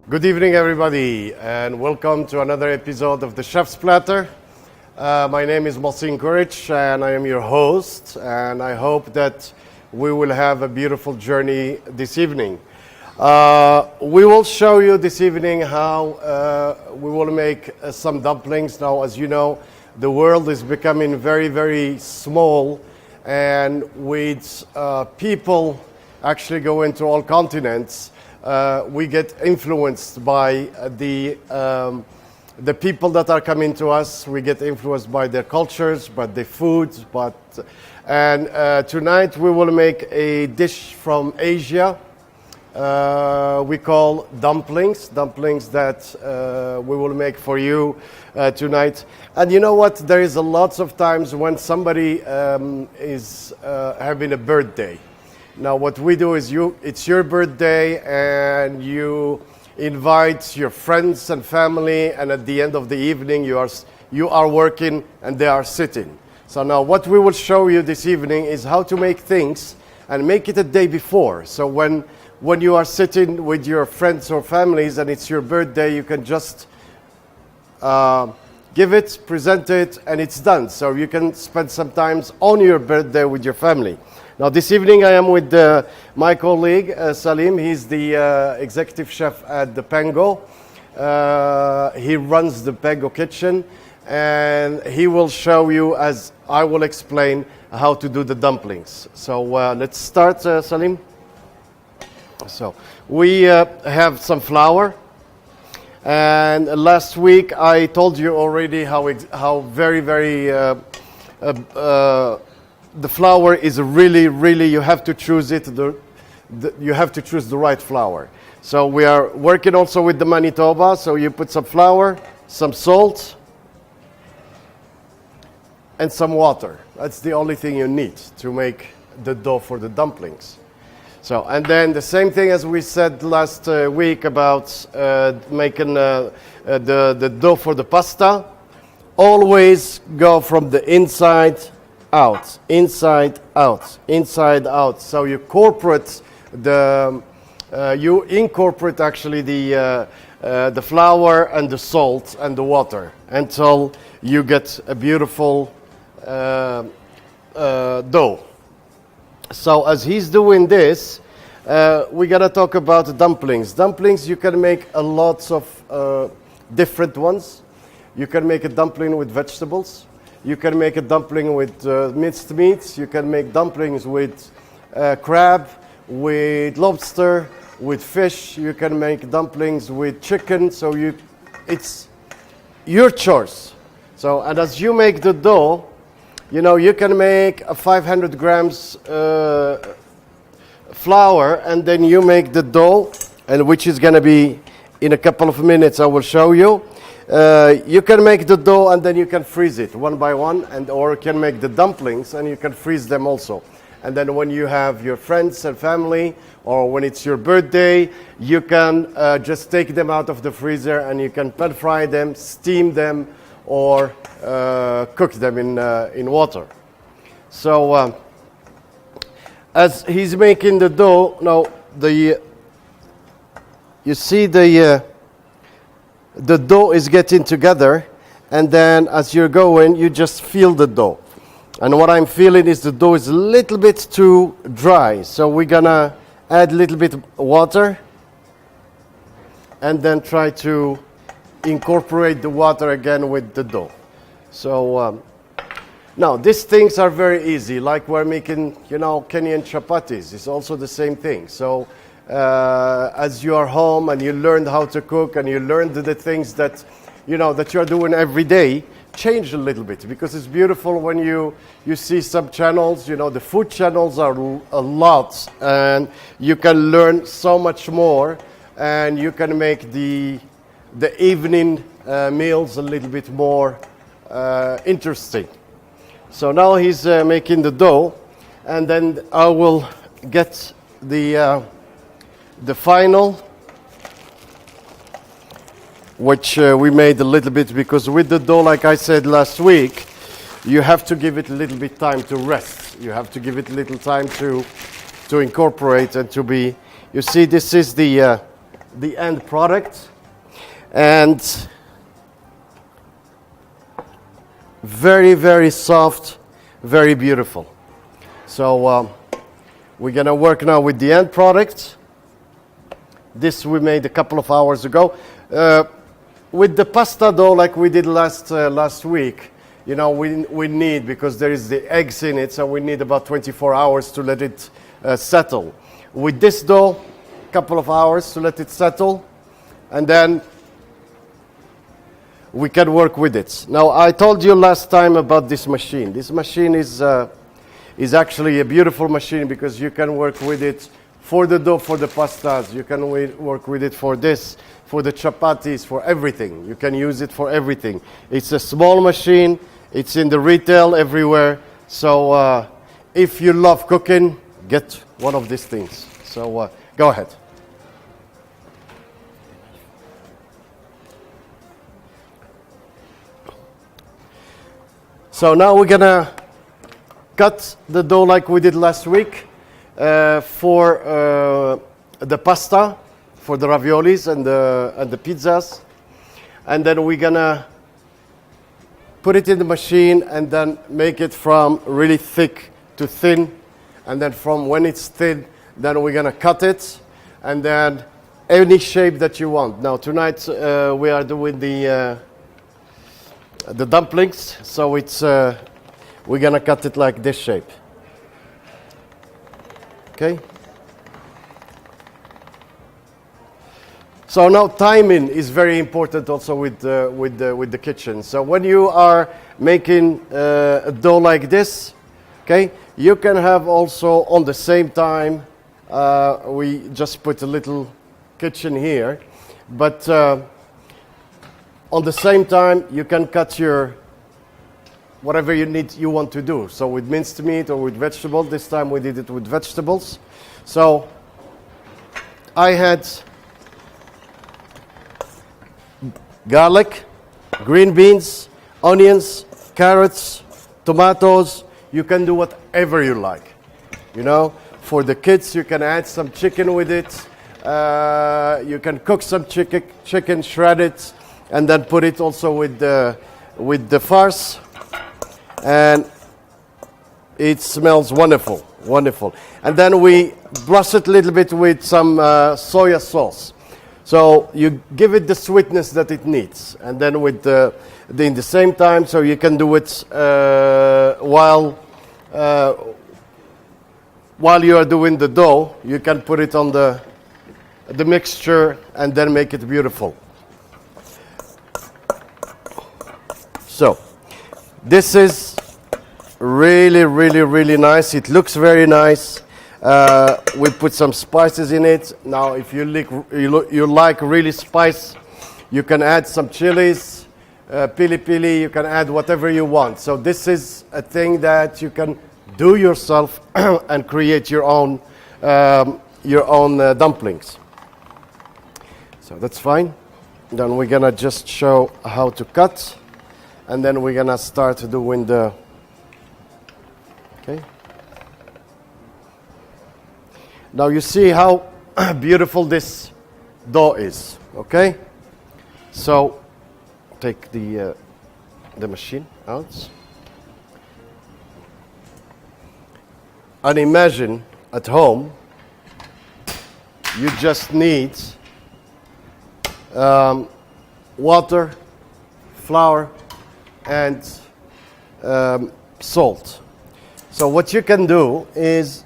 Good evening, everybody, and welcome to another episode of the Chef's Platter. My name is Mohsine Korich, and I am your host, and I hope that we will have a beautiful journey this evening. We will show you this evening how we will make some dumplings. Now, as you know, the world is becoming very, very small, and with people actually going to all continents, we get influenced by the people that are coming to us. We get influenced by their cultures, by their foods. And tonight we will make a dish from Asia. We call dumplings. Dumplings that we will make for you tonight. And you know what? There is a lots of times when somebody is having a birthday. Now what we do is it's your birthday and you invite your friends and family, and at the end of the evening you are working and they are sitting. So now what we will show you this evening is how to make things and make it a day before. So when you are sitting with your friends or families and it's your birthday, you can just give it, present it, and it's done. So you can spend some time on your birthday with your family. Now this evening I am with my colleague Salim. He's the executive chef at the Pango. He runs the Pango kitchen, and he will show you, as I will explain, how to do the dumplings. So let's start, Salim. So we have some flour, and last week I told you already how very the flour is really, you have to choose it. You have to choose the right flour. So we are working also with the Manitoba. So you put some flour, some salt, and some water. That's the only thing you need to make the dough for the dumplings. So, and then the same thing as we said last week about making the dough for the pasta. Always go from the inside out, inside out, inside out. So you incorporate actually the flour and the salt and the water until you get a beautiful dough. So as he's doing this, we gotta talk about dumplings. Dumplings, you can make a lots of different ones. You can make a dumpling with vegetables. You can make a dumpling with minced meats. You can make dumplings with crab, with lobster, with fish. You can make dumplings with chicken. So it's your choice. So, and as you make the dough, you know, you can make a 500 grams flour, and then you make the dough, and which is gonna be in a couple of minutes. I will show you. You can make the dough and then you can freeze it one by one, or you can make the dumplings and you can freeze them also. And then when you have your friends and family, or when it's your birthday, you can just take them out of the freezer and you can pan fry them, steam them, or cook them in water. So as he's making the dough, now you see the dough is getting together, and then as you're going, you just feel the dough. And what I'm feeling is the dough is a little bit too dry. So we're gonna add a little bit water, and then try to incorporate the water again with the dough. So now these things are very easy, like we're making, you know, Kenyan chapatis. It's also the same thing. So as you are home and you learned how to cook and you learned the things that you know that you're doing every day, change a little bit, because it's beautiful when you see some channels. You know, the food channels are a lot, and you can learn so much more, and you can make the evening meals a little bit more interesting. So now he's making the dough, and then I will get the final, which we made a little bit, because with the dough, like I said last week, you have to give it a little bit time to rest. You have to give it a little time to incorporate and to be. You see, this is the the end product. And very, very soft, very beautiful. So we're gonna work now with the end product. This we made a couple of hours ago. With the pasta dough, like we did last week, you know, we need, because there is the eggs in it, so we need about 24 hours to let it settle. With this dough, a couple of hours to let it settle, and then we can work with it. Now, I told you last time about this machine. This machine is actually a beautiful machine because you can work with it for the dough, for the pastas. You can work with it for this, for the chapatis, for everything. You can use it for everything. It's a small machine. It's in the retail everywhere. So if you love cooking, get one of these things. So go ahead. So now we're gonna cut the dough like we did last week for the pasta, for the raviolis and the pizzas. And then we're gonna put it in the machine and then make it from really thick to thin. And then from when it's thin, then we're gonna cut it and then any shape that you want. Now tonight we are doing the dumplings, so it's we're gonna cut it like this shape. Okay. So now timing is very important also with the kitchen. So when you are making a dough like this, okay, you can have also on the same time. We just put a little kitchen here, but on the same time, you can cut your whatever you want to do. So with minced meat or with vegetables. This time we did it with vegetables. So I had garlic, green beans, onions, carrots, tomatoes. You can do whatever you like. You know, for the kids, you can add some chicken with it. You can cook some chicken, shred it, and then put it also with the farce, and it smells wonderful, wonderful. And then we brush it a little bit with some soya sauce, so you give it the sweetness that it needs. And then with in the same time, so you can do it while you are doing the dough. You can put it on the mixture and then make it beautiful. So, this is really, really, really nice. It looks very nice. We put some spices in it. Now, if you like really spice, you can add some chilies, pili pili. You can add whatever you want. So this is a thing that you can do yourself and create your own dumplings. So that's fine. Then we're gonna just show how to cut. And then we're gonna start doing the, okay. Now you see how beautiful this dough is, okay? So take the machine out. And imagine at home, you just need water, flour, and salt. So what you can do is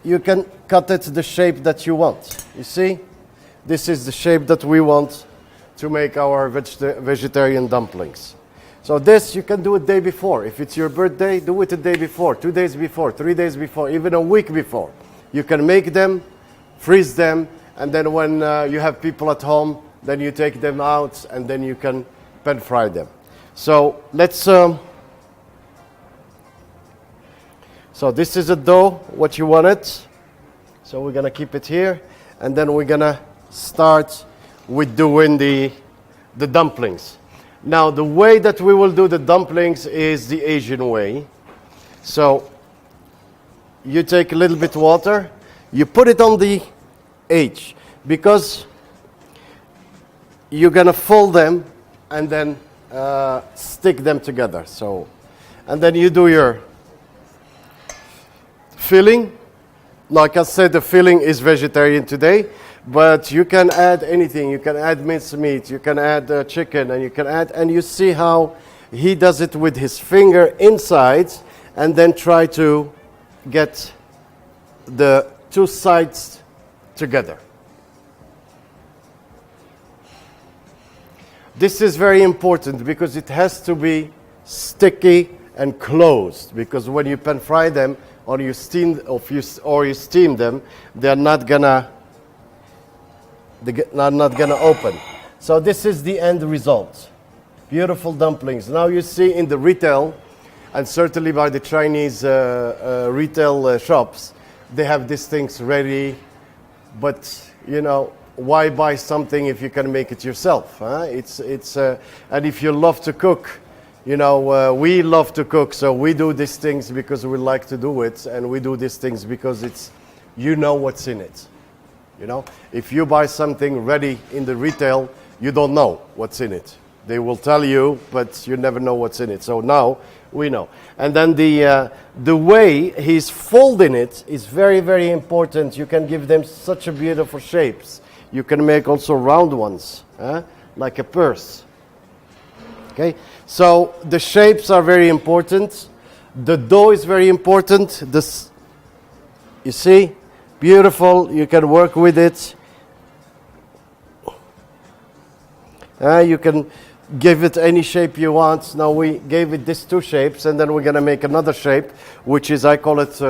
you can cut it the shape that you want. You see, this is the shape that we want to make our vegetarian dumplings. So this you can do a day before. If it's your birthday, do it a day before, 2 days before, 3 days before, even a week before. You can make them, freeze them, and then when you have people at home, then you take them out and then you can pan fry them. So let's, so this is a dough, what you want it. So we're gonna keep it here, and then we're gonna start with doing the dumplings. Now the way that we will do the dumplings is the Asian way. So you take a little bit water, you put it on the edge, because you're gonna fold them and then stick them together. So, and then you do your filling. Like I said, the filling is vegetarian today, but you can add anything. You can add minced meat, you can add chicken, and you can add, and you see how he does it with his finger inside, and then try to get the two sides together. This is very important because it has to be sticky and closed, because when you pan fry them or you steam them, they're not gonna open. So this is the end result. Beautiful dumplings. Now you see in the retail, and certainly by the Chinese retail shops, they have these things ready, but you know, why buy something if you can make it yourself? Huh? And if you love to cook, you know, we love to cook, so we do these things because we like to do it, and we do these things because it's, you know what's in it. You know, if you buy something ready in the retail, you don't know what's in it. They will tell you, but you never know what's in it. So now we know. And then the way he's folding it is very, very important. You can give them such a beautiful shapes. You can make also round ones, like a purse. Okay, so the shapes are very important. The dough is very important. This, you see, beautiful. You can work with it. You can give it any shape you want. Now we gave it these two shapes, and then we're gonna make another shape, which is, I call it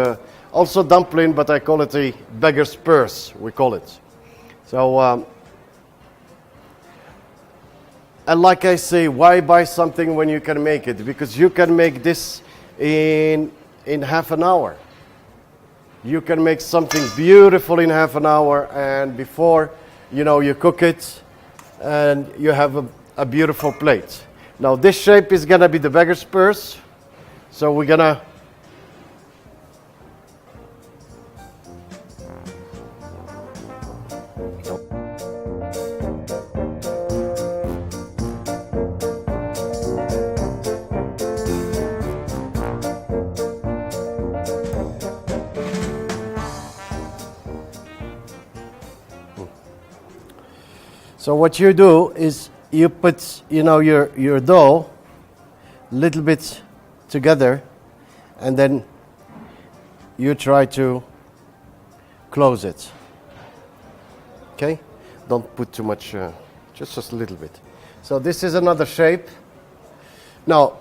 also dumpling, but I call it a beggar's purse. We call it. So, and like I say, why buy something when you can make it? Because you can make this in half an hour. You can make something beautiful in half an hour, and before, you know, you cook it, and you have a beautiful plate. Now this shape is gonna be the beggar's purse. So we're gonna So what you do is you put, you know, your dough a little bit together, and then you try to close it. Okay? Don't put too much, just a little bit. So this is another shape. Now,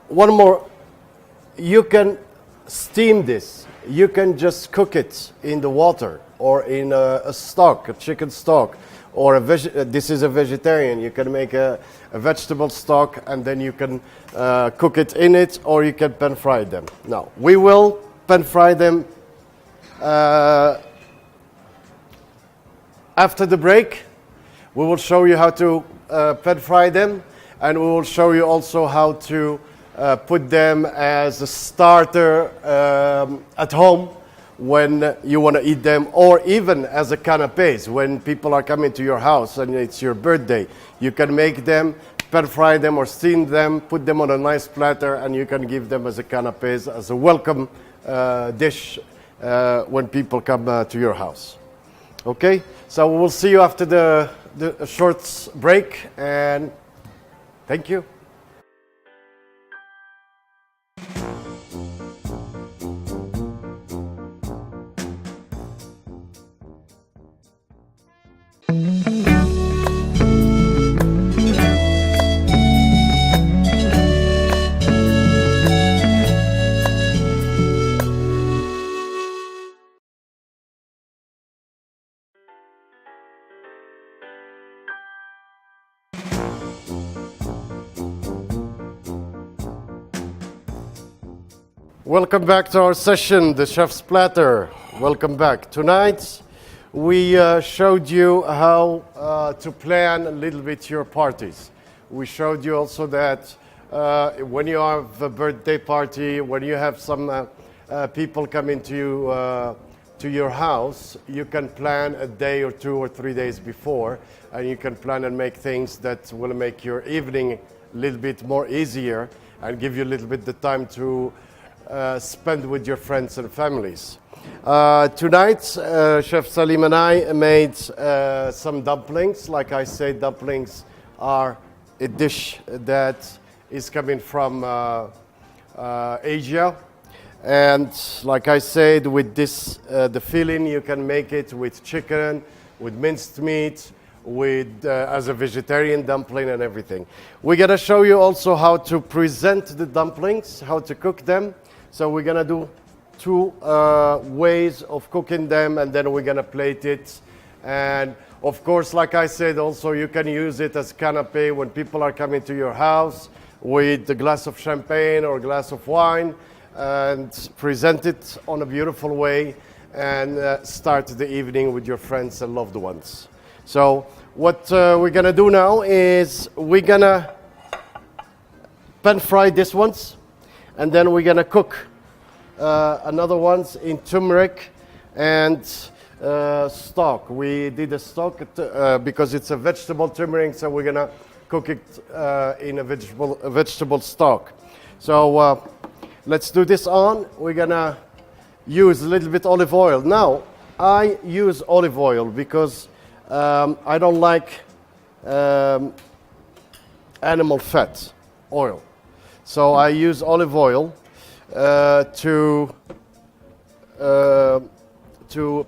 one more. You can steam this. You can just cook it in the water or in a stock, a chicken stock. Or this is a vegetarian. You can make a vegetable stock, and then you can cook it in it, or you can pan fry them. Now, we will pan fry them after the break. We will show you how to pan fry them, and we will show you also how to put them as a starter at home when you want to eat them, or even as a canapes when people are coming to your house and it's your birthday. You can make them, pan fry them or steam them, put them on a nice platter, and you can give them as a canapes, as a welcome dish when people come to your house. Okay, so we'll see you after the short break, and thank you. Welcome back to our session, the Chef's Platter. Welcome back. Tonight, we showed you how to plan a little bit your parties. We showed you also that when you have a birthday party, when you have some people coming to to your house, you can plan a day or 2 or 3 days before, and you can plan and make things that will make your evening a little bit more easier and give you a little bit the time to spend with your friends and families. Tonight, Chef Salim and I made some dumplings. Like I said, dumplings are a dish that is coming from Asia. And like I said, with this, the filling, you can make it with chicken, with minced meat, with as a vegetarian dumpling and everything. We're gonna show you also how to present the dumplings, how to cook them. So we're gonna do 2 ways of cooking them, and then we're gonna plate it. And of course, like I said, also you can use it as canapé when people are coming to your house with a glass of champagne or a glass of wine, and present it on a beautiful way, and start the evening with your friends and loved ones. So what we're gonna do now is we're gonna pan fry these ones, and then we're gonna cook another ones in turmeric and stock. We did a stock because it's a vegetable turmeric, so we're gonna cook it in a vegetable stock. So let's do this on. We're gonna use a little bit olive oil. Now, I use olive oil because I don't like animal fat oil. So I use olive oil to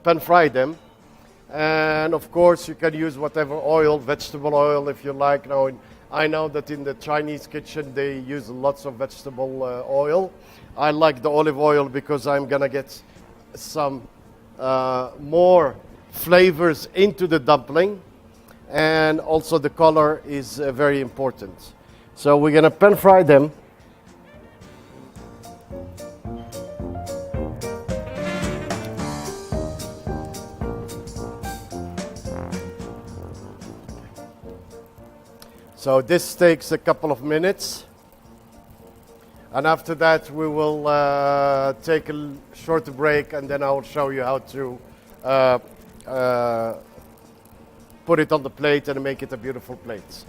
pan fry them. And of course, you can use whatever oil, vegetable oil if you like. Now, I know that in the Chinese kitchen they use lots of vegetable oil. I like the olive oil because I'm gonna get some more flavors into the dumpling, and also the color is very important. So we're gonna pan fry them. So this takes a couple of minutes, and after that we will take a short break, and then I will show you how to put it on the plate and make it a beautiful plate.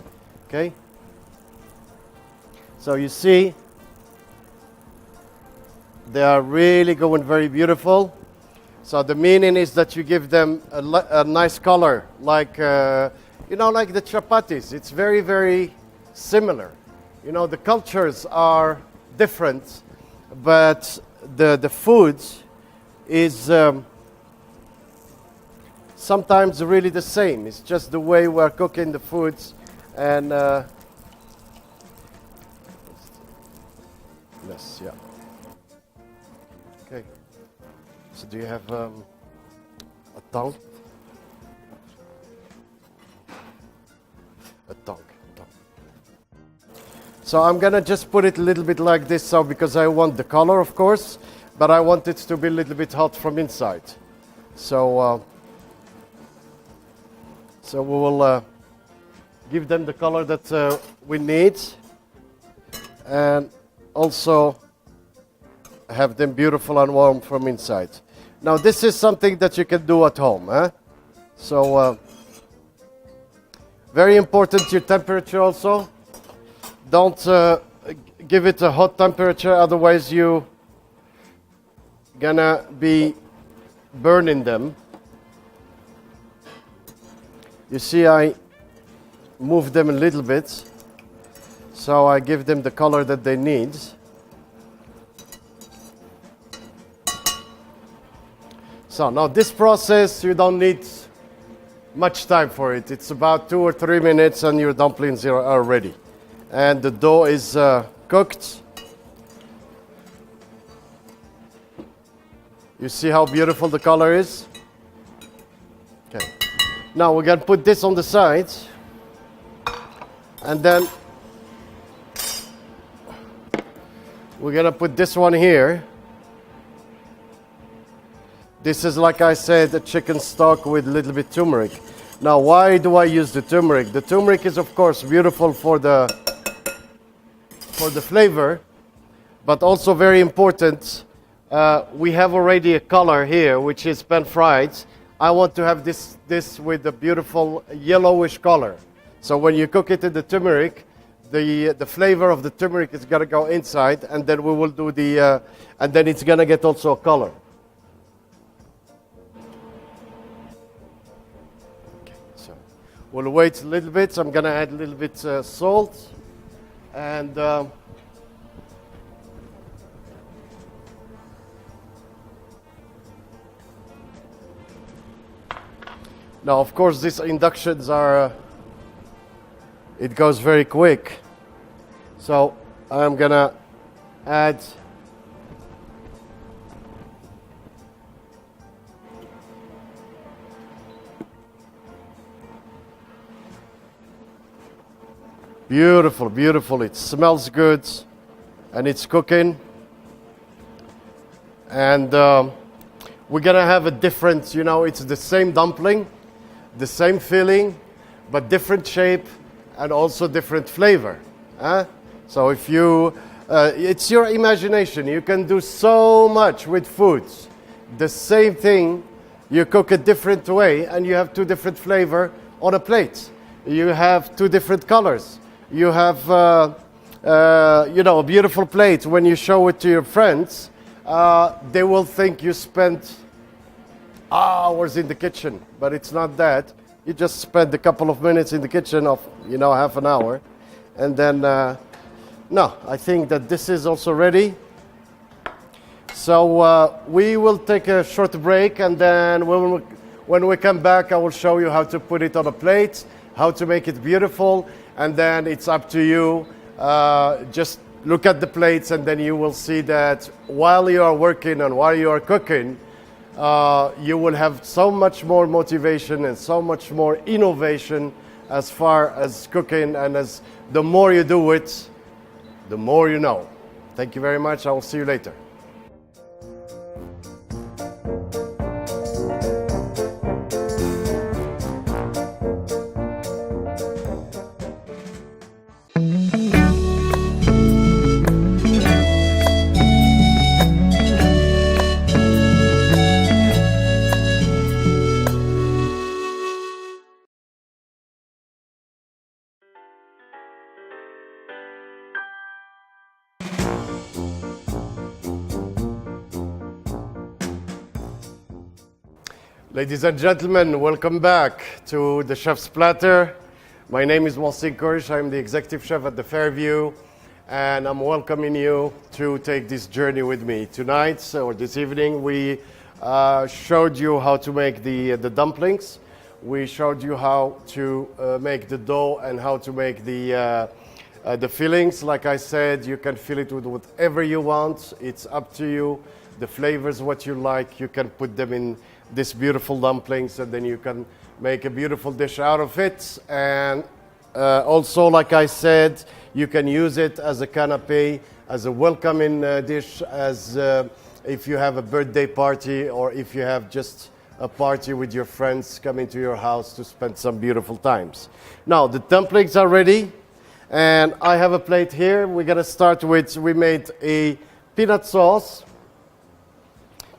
Okay? So you see, they are really going very beautiful. So the meaning is that you give them a nice color, like you know, like the chapatis. It's very, very similar. You know, the cultures are different, but the food is sometimes really the same. It's just the way we're cooking the foods. And yes, yeah. Okay. So do you have a tongue? A tongue. So I'm gonna just put it a little bit like this, so because I want the color, of course, but I want it to be a little bit hot from inside. So so we will give them the color that we need, and also have them beautiful and warm from inside. Now this is something that you can do at home. So very important, your temperature also. Don't give it a hot temperature, otherwise you gonna be burning them. You see, I move them a little bit, so I give them the color that they need. So now this process, you don't need much time for it. It's about 2 or 3 minutes and your dumplings are ready. And the dough is cooked. You see how beautiful the color is? Okay. Now we're gonna put this on the side, and then we're gonna put this one here. This is, like I said, a chicken stock with a little bit turmeric. Now, why do I use the turmeric? The turmeric is, of course, beautiful for the flavor, but also very important we have already a color here, which is pan-fried. I want to have this with a beautiful yellowish color. So when you cook it in the turmeric, the flavor of the turmeric is gonna go inside, and then we will do and then it's gonna get also a color. Okay, so we'll wait a little bit. So I'm gonna add a little bit salt, and now, of course, these inductions are, it goes very quick. So I'm gonna add beautiful, beautiful. It smells good and it's cooking. And we're gonna have a different, it's the same dumpling, the same filling, but different shape and also different flavor. So if you, it's your imagination. You can do so much with foods. The same thing, you cook a different way and you have two different flavor on a plate. You have two different colors. You have, a beautiful plate. When you show it to your friends, they will think you spent hours in the kitchen, but it's not that. You just spend a couple of minutes in the kitchen of, half an hour. And then, no, I think that this is also ready. So we will take a short break, and then when we come back, I will show you how to put it on a plate, how to make it beautiful, and then it's up to you. Just look at the plates, and then you will see that while you are working and while you are cooking, you will have so much more motivation and so much more innovation as far as cooking, and as the more you do it, the more you know. Thank you very much. I will see you later. Ladies and gentlemen, welcome back to the Chef's Platter. My name is Mohsine Korich. I'm the Executive Chef at the Fairview, and I'm welcoming you to take this journey with me. Tonight, or this evening, we showed you how to make the dumplings. We showed you how to make the dough and how to make the fillings. Like I said, you can fill it with whatever you want. It's up to you. The flavors, what you like, you can put them in this beautiful dumplings, and then you can make a beautiful dish out of it. And also, like I said, you can use it as a canapé, as a welcoming dish, as if you have a birthday party, or if you have just a party with your friends coming to your house to spend some beautiful times. Now, the dumplings are ready, and I have a plate here. We're gonna start with, we made a peanut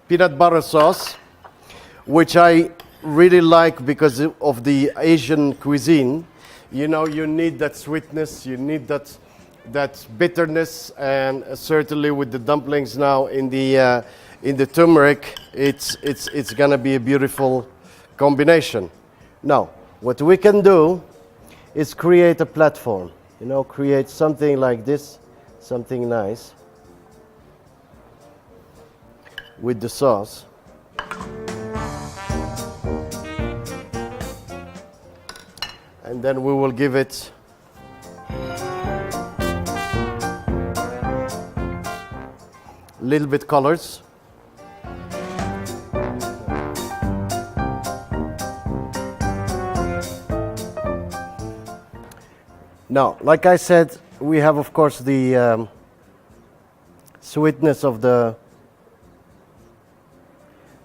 butter sauce, which I really like because of the Asian cuisine. You need that sweetness, you need that bitterness, and certainly with the dumplings now in the turmeric, it's gonna be a beautiful combination. Now, what we can do is create a platform. Create something like this, something nice with the sauce. And then we will give it a little bit colors. Now, like I said, we have, of course, the sweetness of the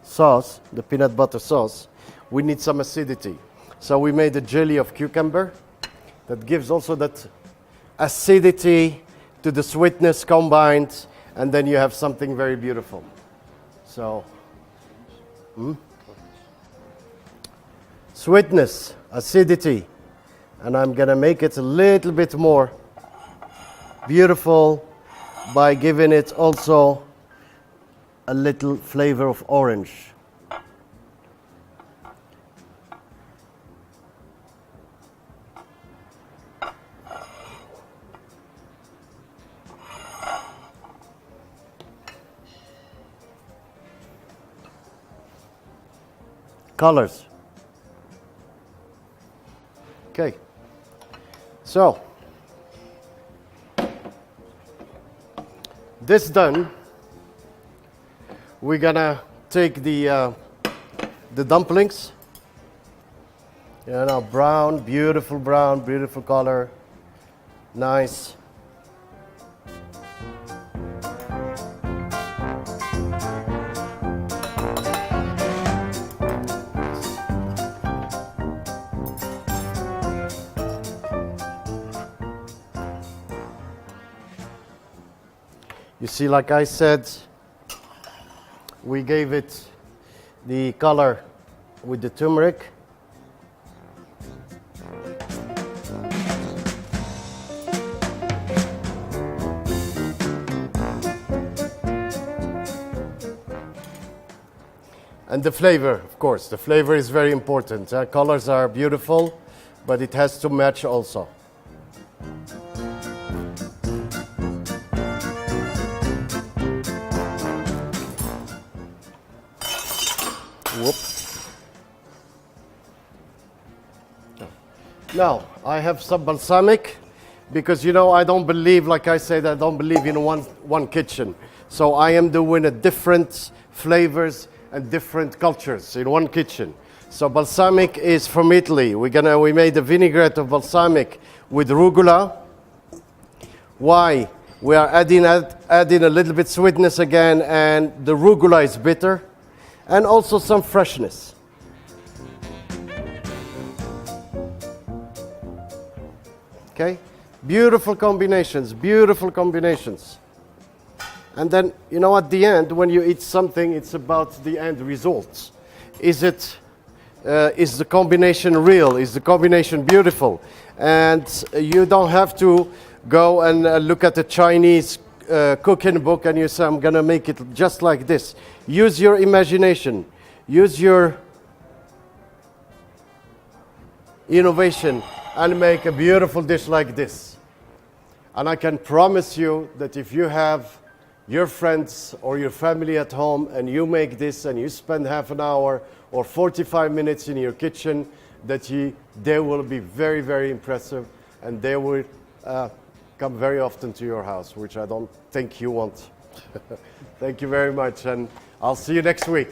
sauce, the peanut butter sauce. We need some acidity. So we made a jelly of cucumber that gives also that acidity to the sweetness combined, and then you have something very beautiful. So, sweetness, acidity, and I'm gonna make it a little bit more beautiful by giving it also a little flavor of orange. Colors. Okay. So, this done, we're gonna take the dumplings. You know, brown, beautiful color, nice. You see, like I said, we gave it the color with the turmeric. And the flavor, of course, the flavor is very important. Colors are beautiful, but it has to match also. Whoop. Now, I have some balsamic because, you know, I don't believe, like I said, I don't believe in one kitchen. So I am doing a different flavors and different cultures in one kitchen. So balsamic is from Italy. We made a vinaigrette of balsamic with rucola. Why? We are adding a little bit sweetness again, and the rucola is bitter. And also some freshness. Okay? Beautiful combinations, beautiful combinations. And then, you know, at the end, when you eat something, it's about the end results. Is the combination real? Is the combination beautiful? And you don't have to go and look at a Chinese cooking book and you say, I'm gonna make it just like this. Use your imagination. Use your innovation and make a beautiful dish like this. And I can promise you that if you have your friends or your family at home and you make this and you spend half an hour or 45 minutes in your kitchen, that they will be very, very impressive, and they will come very often to your house, which I don't think you want. Thank you very much, and I'll see you next week.